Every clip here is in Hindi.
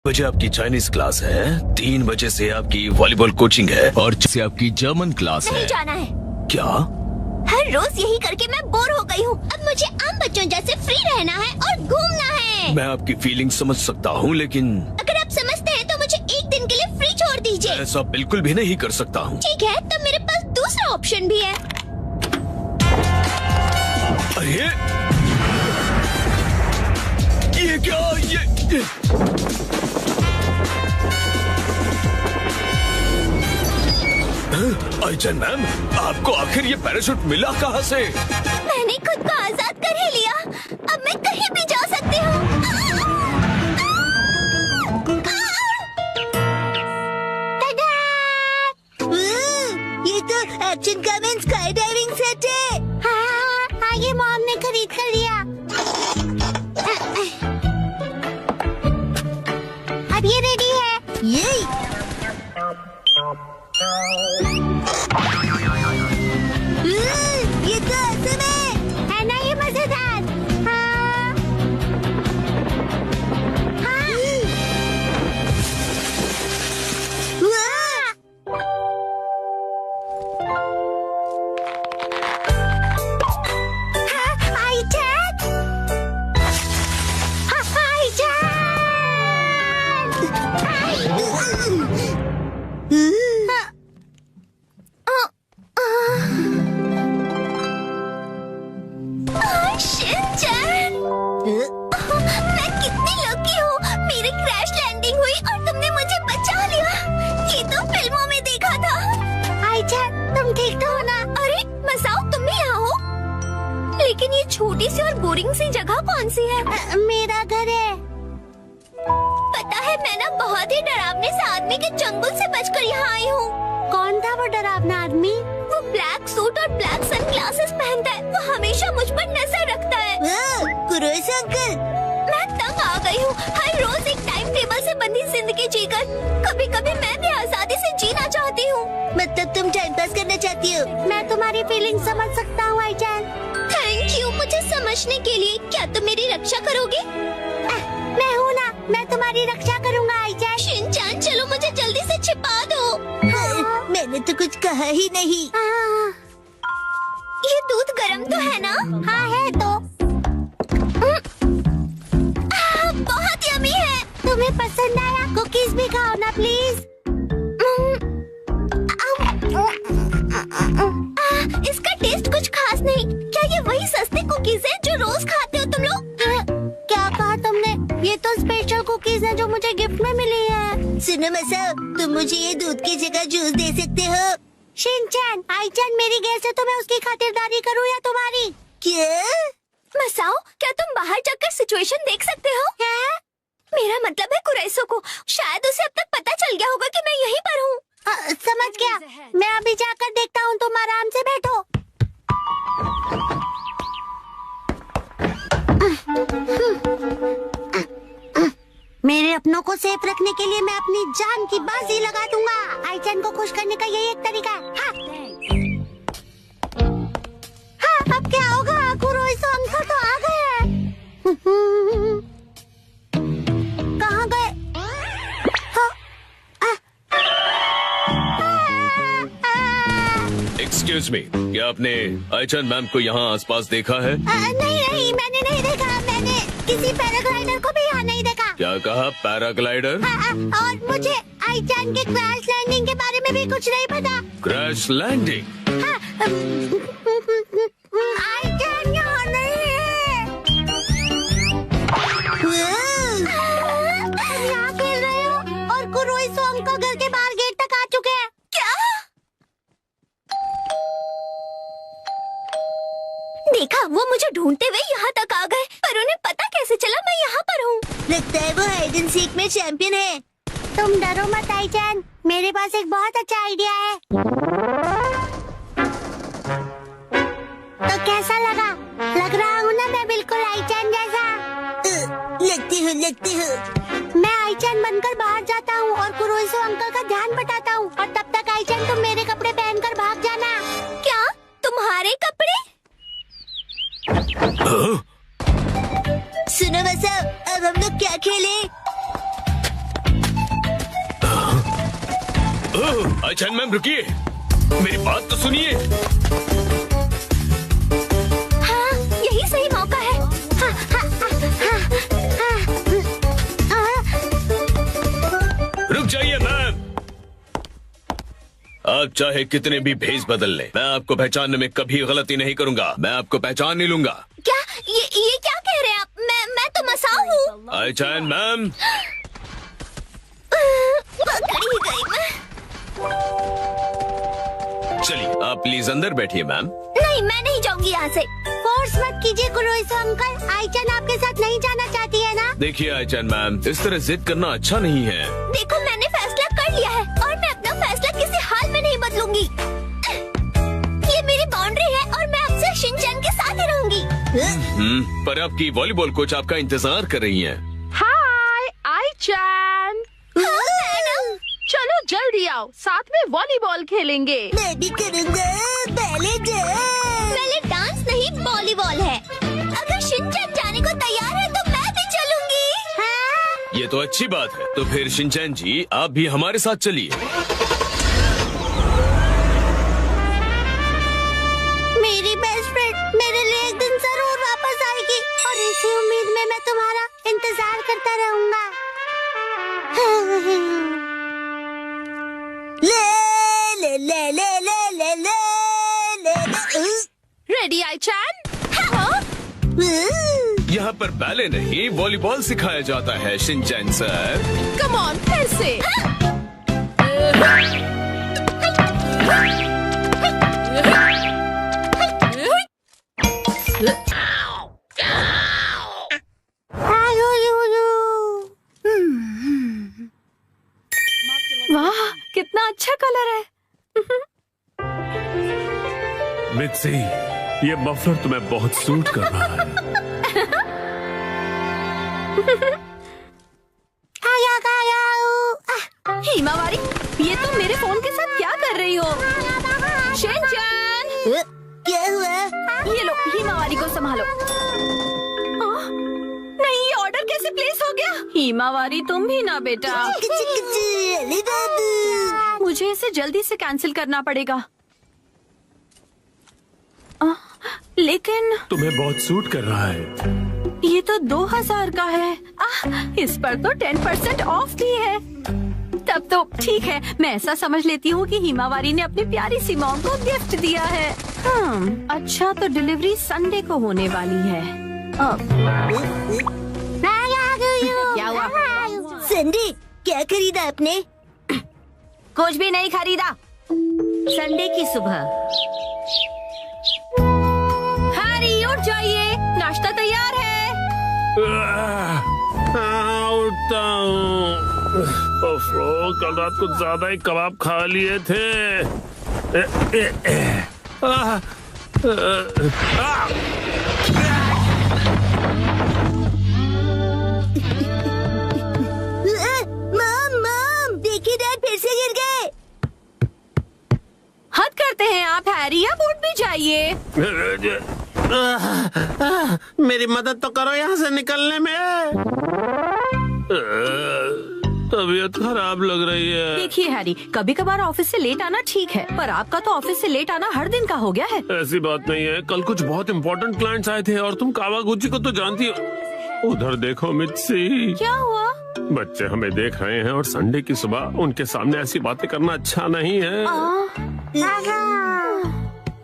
बजे आपकी चाइनीज क्लास है, 3 बजे से आपकी वॉलीबॉल कोचिंग है और से आपकी जर्मन क्लास नहीं है। जाना है। क्या? हर रोज यही करके मैं बोर हो गई हूँ। अब मुझे आम बच्चों जैसे फ्री रहना है और घूमना है। मैं आपकी फीलिंग समझ सकता हूँ, लेकिन अगर आप समझते हैं तो मुझे एक दिन के लिए फ्री छोड़ दीजिए। ऐसा बिल्कुल भी नहीं कर सकता हूँ। ठीक है, तो मेरे पास दूसरा ऑप्शन भी है। अरे ये क्या? ये आईचन मैम, आपको आखिर ये पैराशूट मिला कहाँ से? मैंने खुद को आजाद कर ही लिया। अब मैं कहीं भी जा सकती हूँ। ये तो action comment sky diving set है। हाँ, ये मॉम ने खरीद कर लिया। अब ये रेडी है। ये तो असम है ना? ये मजेदार। हाँ। हाँ। शिनचैन, मैं कितनी लकी हूँ। मेरी क्रैश लैंडिंग हुई और तुमने मुझे बचा लिया। ये तो फिल्मों में देखा था। आईचैन, तुम ठीक तो हो ना? अरे मसाओ, तुम भी यहाँ हो? लेकिन ये छोटी सी और बोरिंग सी जगह कौन सी है? मेरा घर है। पता है, मैं ना बहुत ही डरावने से आदमी के चंगुल से बचकर यहाँ आई हूँ। कौन था वो डरावना आदमी? वो ब्लैक सूट और ब्लैक सनग्लासेस पहनता है। वो हमेशा मुझ पर नजर रखता है। कुरोइस अंकल, मैं तंग आ गई हूँ। हर रोज एक टाइम टेबल से बंधी जिंदगी जीकर कभी कभी मैं भी आजादी से जीना चाहती हूँ। मतलब तुम टाइम पास करना चाहती हो? मैं तुम्हारी फीलिंग समझ सकता हूँ आईचैन। थैंक यू मुझे समझने के लिए। क्या तुम मेरी रक्षा करोगे? मैं हूँ ना, मैं तुम्हारी रक्षा करूँगा आईचैन। शिनचैन, चलो मुझे जल्दी से छिपा दो। मैंने तो कुछ कहा ही नहीं। ये दूध गरम तो है ना? हाँ है तो। बहुत यम्मी है। तुम्हें पसंद आया? कुकीज भी खाओ ना प्लीज। इसका टेस्ट कुछ खास नहीं। क्या ये वही सस्ते कुकीज हैं जो रोज खाते हो तुम लोग? क्या कहा तुमने? ये तो स्पेशल कुकीज हैं जो मुझे गिफ्ट में मिली है। सुनो मसाओ, तुम मुझे ये दूध की जगह जूस दे सकते हो? शिनचैन, आईचैन मेरी गेस्ट है तो मैं उसकी खातिरदारी करूँ या तुम्हारी? क्या? मसाओ, क्या तुम बाहर जाकर सिचुएशन देख सकते हो? है? मेरा मतलब है कुराइसो को। शायद उसे अब तक पता चल गया होगा कि मैं यहीं पर हूँ। समझ गया। मैं अभी जाकर देखता हूँ, तुम आराम से बैठो। मेरे अपनों को सेफ रखने के लिए मैं अपनी जान की बाजी लगा दूंगा। आईचैन को खुश करने का यही एक तरीका है। हाँ। हाँ, अब क्या होगा? कुरोइसो अंकल तो आ गए। कहाँ गए? एक्सक्यूज मी, क्या आपने आईचन मैम को यहाँ आसपास देखा है? नहीं, मैंने नहीं देखा। मैंने किसी पैराग्लाइडर को भी यहाँ नहीं देखा। क्या कहा? पैराग्लाइडर? और मुझे आईचैन के क्रैश लैंडिंग के बारे में भी कुछ नहीं पता। Crash landing? आईचैन यहाँ नहीं है। तुम यहाँ खेल रहे हो और कुरोइसो अंकल घर के बाहर गेट तक आ चुके हैं। क्या? देखा, वो मुझे ढूंढते हुए यहाँ तक आ गए, पर उन्हें पता कैसे चला मैं यहाँ पर हूँ? लगता है वो हाइड एंड सीक में चैंपियन है। तुम डरो मत आईचैन, मेरे पास एक बहुत अच्छा आइडिया है। तो कैसा लगा? लग रहा हूँ ना मैं बिल्कुल आईचैन जैसा? लगती हूँ। मैं आईचैन बनकर बाहर जाता हूँ और कुरोइसो अंकल का ध्यान बटाता हूँ, और तब तक आईचैन तुम मेरे कपड़े पहनकर भाग जाना। क्या? तुम्हारे कपड़े? सुनो मसाओ, अब हम लोग क्या खेलें? अच्छा मैम रुकिए, मेरी बात तो सुनिए। हाँ, यही सही मौका है। रुक जाइए मैम, आप चाहे कितने भी भेष बदल लें, मैं आपको पहचानने में कभी गलती नहीं करूंगा। मैं आपको पहचान नहीं लूंगा। क्या ये क्या कह रहे हैं आप? मैं तो मसाओ हूँ। आई चैन मैम, पकड़ी गई मैं। चलिए आप प्लीज अंदर बैठिए मैम। नहीं, मैं नहीं जाऊंगी यहाँ से। फोर्स मत कीजिए कुरोइसा अंकल, आईचन आपके साथ नहीं जाना चाहती है ना? देखिए आई चैन मैम, इस तरह जिद करना अच्छा नहीं है। देखो, मैंने फैसला कर लिया है और मैं अपना फैसला किसी हाल में नहीं बदलूंगी। ये मेरी बाउंड्री है और मैं आपसे शिनचैन के साथ ही रहूंगी। पर आपकी वॉलीबॉल कोच आपका इंतजार कर रही हैं। हाय आईचैन, मैडम, चलो जल्दी आओ, साथ में वॉलीबॉल खेलेंगे। मैं भी करूँगा। पहले डांस नहीं, वॉलीबॉल है। अगर शिनचैन जाने को तैयार है तो मैं भी चलूंगी। हाँ? ये तो अच्छी बात है। तो फिर शिनचैन जी आप भी हमारे साथ चलिए। मेरी बेस्ट फ्रेंड मेरे लिए एक दिन जरूर वापस आएगी और इसी उम्मीद में मैं तुम्हारा इंतजार करता रहूंगा। ले ले ले ले ले ले ले ले। रेडी आईचैन? यहाँ पर बैले नहीं वॉलीबॉल सिखाया जाता है शिनचैन सर। कम ऑन, फिर से। वाह, कितना अच्छा कलर है। मित्सी, ये मफलर तुम्हें बहुत सूट कर रहा है। हिमावारी, ये तुम मेरे फोन के साथ क्या कर रही हो? शिनचैन, क्या हुआ? ये लो, हिमावारी को संभालो। नहीं, ये ऑर्डर कैसे प्लेस हो गया? हिमावारी तुम भी ना बेटा, मुझे इसे जल्दी से कैंसिल करना पड़ेगा। लेकिन तुम्हें बहुत सूट कर रहा है। ये तो 2000 का है। इस पर तो 10% ऑफ भी है। तब तो ठीक है, मैं ऐसा समझ लेती हूँ कि हिमावारी ने अपनी प्यारी सी मॉम को गिफ्ट दिया है। अच्छा, तो डिलीवरी संडे को होने वाली है। क्या हुआ? संडे क्या खरीदा आपने? कुछ भी नहीं खरीदा। संडे की सुबह। हैरी उठ जाइए, नाश्ता तैयार है। उठता हूँ। कल रात को ज्यादा ही कबाब खा लिए थे। मम, देखिए डैड फिर से गिर गए। हद करते हैं आप हैरी, अब उठ भी जाइए। मेरी मदद तो करो यहाँ से निकलने में। तबीयत खराब लग रही है। देखिए हैरी, कभी कभार ऑफिस से लेट आना ठीक है, पर आपका तो ऑफिस से लेट आना हर दिन का हो गया है। ऐसी बात नहीं है, कल कुछ बहुत इम्पोर्टेंट क्लाइंट्स आए थे और तुम कावागुची को तो जानती हो। उधर देखो मित्सी। क्या हुआ? बच्चे हमें देख रहे हैं और संडे की सुबह उनके सामने ऐसी बातें करना अच्छा नहीं है।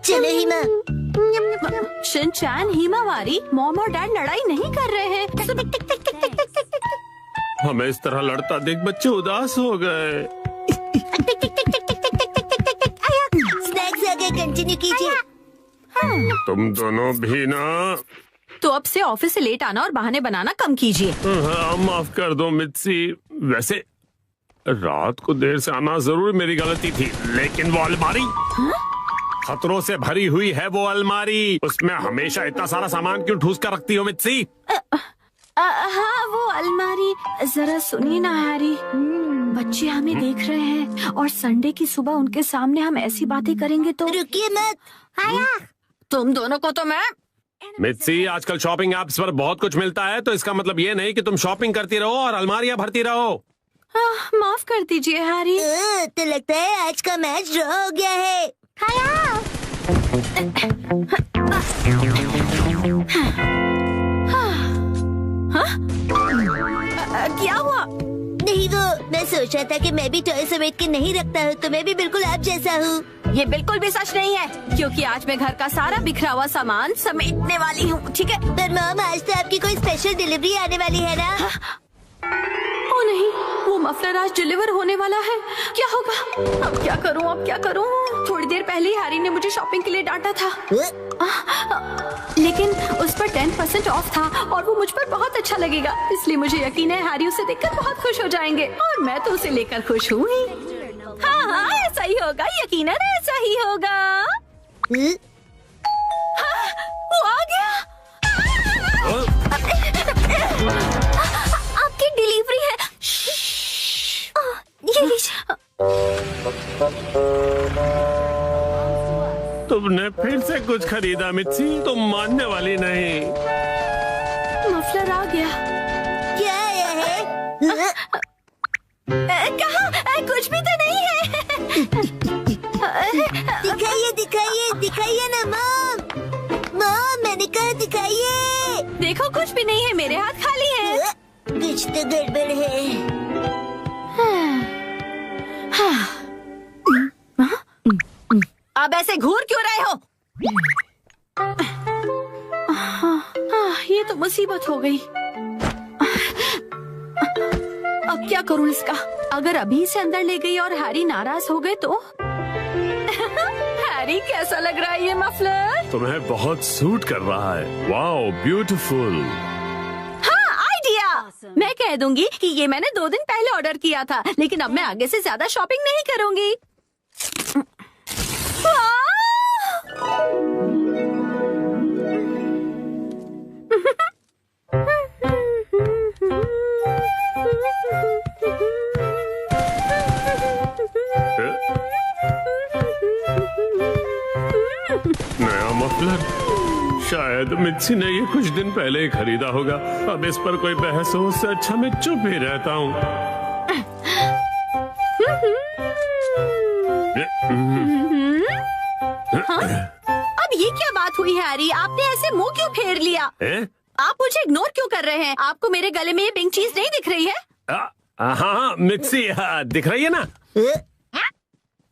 चलो हिमा। शिनचैन, हिमावारी, मॉम और डैड लड़ाई नहीं कर रहे हैं। हमें इस तरह लड़ता देख बच्चे उदास हो गए। स्नैक्स आगे कंटिन्यू कीजिए। तुम दोनों भी ना। तो अब से ऑफिस से लेट आना और बहाने बनाना कम कीजिए। हाँ, माफ कर दो मित्सी। वैसे रात को देर से आना जरूर मेरी गलती थी, लेकिन वो अलमारी खतरों से भरी हुई है। वो अलमारी, उसमें हमेशा इतना सारा सामान क्यों ठूस कर रखती हो मित्सी? हाँ, वो अलमारी। जरा सुनिए ना हैरी, बच्चे हमें देख रहे हैं और संडे की सुबह उनके सामने हम ऐसी बातें करेंगे तो। रुकिए मत। तुम दोनों को तो मैं। मित्सी, आजकल शॉपिंग ऐप्स पर बहुत कुछ मिलता है, तो इसका मतलब ये नहीं कि तुम शॉपिंग करती रहो और अलमारियां भरती रहो। माफ कर दीजिए हैरी। तो लगता है आज का मैच ड्रॉ हो गया है। खाया। क्या हुआ? नहीं वो मैं सोच रहा था कि मैं भी टॉय समेट के नहीं रखता हूँ, तो मैं भी बिल्कुल आप जैसा हूँ। ये बिल्कुल भी सच नहीं है, क्योंकि आज मैं घर का सारा बिखरा हुआ सामान समेटने वाली हूँ, ठीक है? पर मॉम आज तो आपकी कोई स्पेशल डिलीवरी आने वाली है ना? ओ नहीं, वो मफलर आज डिलीवर होने वाला है। क्या होगा? अब क्या करूँ, अब क्या करूँ? थोड़ी देर पहले हैरी ने मुझे शॉपिंग के लिए डांटा था, लेकिन उस पर 10% ऑफ था और वो मुझ पर बहुत अच्छा लगेगा, इसलिए मुझे यकीन है हैरी उसे देखकर बहुत खुश हो जाएंगे और मैं तो उसे लेकर खुश हूँ ही। हाँ, ऐसा ही होगा, यकीनन ऐसा ही होगा। हाँ, वो आ गया। आपकी डिलीवरी है। ये लीजिए। तुमने फिर से कुछ खरीदा मित्सी, तुम मानने वाली नहीं। मफलर आ गया। क्या आया है? कहाँ? कुछ भी तो नहीं है। दिखाइए दिखाइए दिखाइए ना मॉम। मॉम मैंने कहा दिखाइए। देखो कुछ भी नहीं है, मेरे हाथ खाली है। कुछ तो गड़बड़ है। अब ऐसे घूर क्यों रहे हो? ये तो मुसीबत हो गई। अब क्या करूं इसका? अगर अभी इसे अंदर ले गई और हैरी नाराज हो गए तो? हैरी कैसा लग रहा है ये मफलर? तुम्हें बहुत सूट कर रहा है। Wow beautiful. मैं कह दूंगी कि ये मैंने 2 दिन पहले ऑर्डर किया था, लेकिन अब मैं आगे से ज्यादा शॉपिंग नहीं करूंगी। नया मफलर? शायद मित्सी ने ये कुछ दिन पहले ही खरीदा होगा। अब इस पर कोई बहस हो, उससे अच्छा मैं चुप ही रहता हूँ। अब ये क्या बात हुई हैरी? आपने ऐसे मुंह क्यों फेर लिया? आप मुझे इग्नोर क्यों कर रहे हैं? आपको मेरे गले में ये पिंक चीज नहीं दिख रही है? हाँ मित्सी, दिख रही है ना?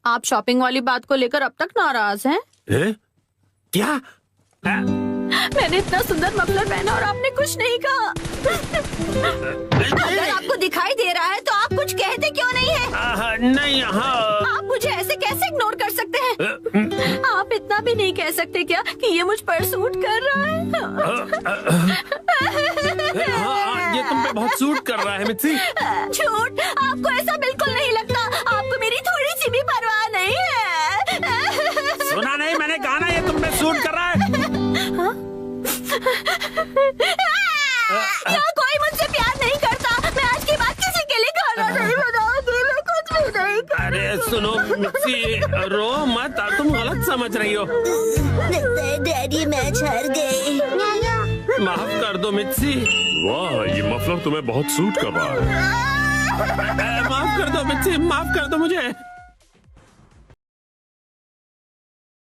आप शॉपिंग वाली बात को लेकर अब तक नाराज हैं? क्या? मैंने इतना सुंदर मफलर पहना और आपने कुछ नहीं कहा। अगर आपको दिखाई दे रहा है तो आप कुछ कहते क्यों नहीं है? नहीं, हाँ। आप मुझे ऐसे कैसे इग्नोर कर सकते हैं? आप इतना भी नहीं कह सकते क्या कि ये मुझ पर सूट कर रहा है? हाँ, ये तुम पे बहुत सूट कर रहा है मित्सी। झूठ, आपको ऐसा बिल्कुल नहीं लगता। आपको मेरी थोड़ी सी भी परवाह नहीं है। सुना नहीं मैंने कहा ना, ये तुम पे सूट कर रहा है। क्या कोई मुझसे प्यार नहीं करता? मैं आज के बाद किसी के लिए खाना नहीं बनाऊंगी, मैं कुछ भी नहीं करूंगी। अरे सुनो मित्सी, रो मत, तुम गलत समझ रही हो। लगता है डैडी मैच हार गए। माफ कर दो मित्सी। वाह, ये मफलर तुम्हें बहुत सूट कर रहा है। माफ कर दो मित्सी, माफ कर दो मुझे।